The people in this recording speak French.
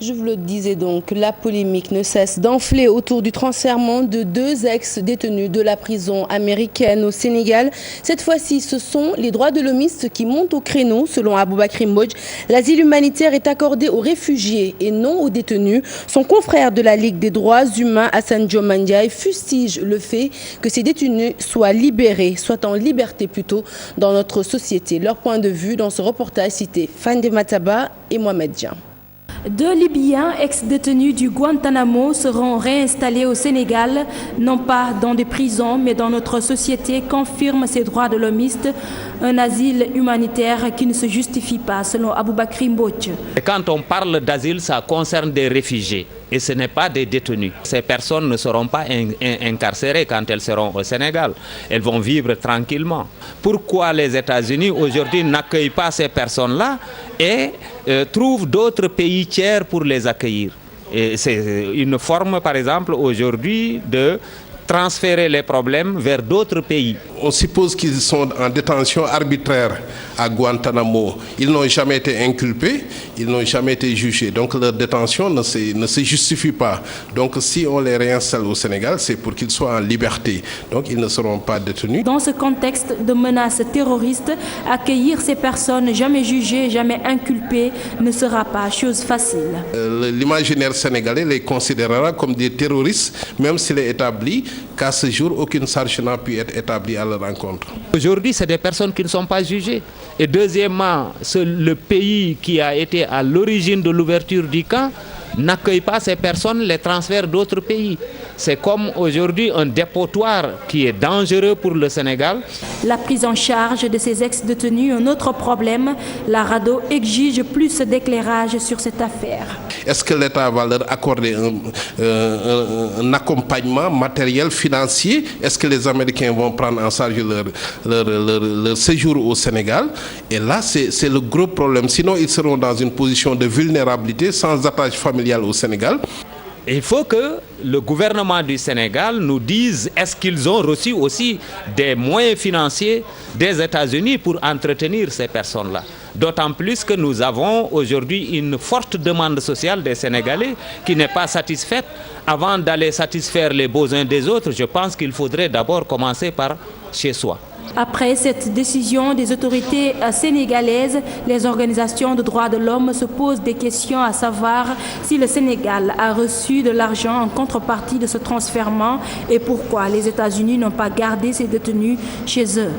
Je vous le disais donc, la polémique ne cesse d'enfler autour du transfèrement de 2 ex-détenus de la prison américaine au Sénégal. Cette fois-ci, ce sont les droits de l'hommiste qui montent au créneau. Selon Aboubakry Mbodj, l'asile humanitaire est accordé aux réfugiés et non aux détenus. Son confrère de la Ligue des droits humains, Hassan Dioma Ndiaye, fustige le fait que ces détenus soient libérés, soient en liberté plutôt, dans notre société. Leur point de vue dans ce reportage cité Fande Mataba et Mohamed Dian. 2 Libyens ex-détenus du Guantanamo seront réinstallés au Sénégal, non pas dans des prisons, mais dans notre société, confirme ces droits de l'hommiste, un asile humanitaire qui ne se justifie pas, selon Aboubakry Mbodj. Quand on parle d'asile, ça concerne des réfugiés et ce n'est pas des détenus. Ces personnes ne seront pas incarcérées quand elles seront au Sénégal. Elles vont vivre tranquillement. Pourquoi les États-Unis aujourd'hui n'accueillent pas ces personnes-là et trouvent d'autres pays tiers pour les accueillir? Et c'est une forme, par exemple, aujourd'hui de transférer les problèmes vers d'autres pays. On suppose qu'ils sont en détention arbitraire à Guantanamo. Ils n'ont jamais été inculpés, ils n'ont jamais été jugés. Donc leur détention ne se justifie pas. Donc si on les réinstalle au Sénégal, c'est pour qu'ils soient en liberté. Donc ils ne seront pas détenus. Dans ce contexte de menaces terroristes, accueillir ces personnes jamais jugées, jamais inculpées ne sera pas chose facile. L'imaginaire sénégalais les considérera comme des terroristes, même s'il est établi qu'à ce jour, aucune charge n'a pu être établie à leur encontre. Aujourd'hui, c'est des personnes qui ne sont pas jugées. Et deuxièmement, le pays qui a été à l'origine de l'ouverture du camp n'accueille pas ces personnes, les transfère d'autres pays. C'est comme aujourd'hui un dépotoir qui est dangereux pour le Sénégal. La prise en charge de ces ex-détenus, un autre problème. La RADDHO exige plus d'éclairage sur cette affaire. Est-ce que l'État va leur accorder un accompagnement matériel, financier? Est-ce que les Américains vont prendre en charge leur séjour au Sénégal? Et là, c'est le gros problème. Sinon, ils seront dans une position de vulnérabilité, sans attache familiale au Sénégal. Il faut que le gouvernement du Sénégal nous dise est-ce qu'ils ont reçu aussi des moyens financiers des États-Unis pour entretenir ces personnes-là. D'autant plus que nous avons aujourd'hui une forte demande sociale des Sénégalais qui n'est pas satisfaite. Avant d'aller satisfaire les besoins des autres, je pense qu'il faudrait d'abord commencer par chez soi. Après cette décision des autorités sénégalaises, les organisations de droits de l'homme se posent des questions à savoir si le Sénégal a reçu de l'argent en contrepartie de ce transfèrement et pourquoi les États-Unis n'ont pas gardé ces détenus chez eux.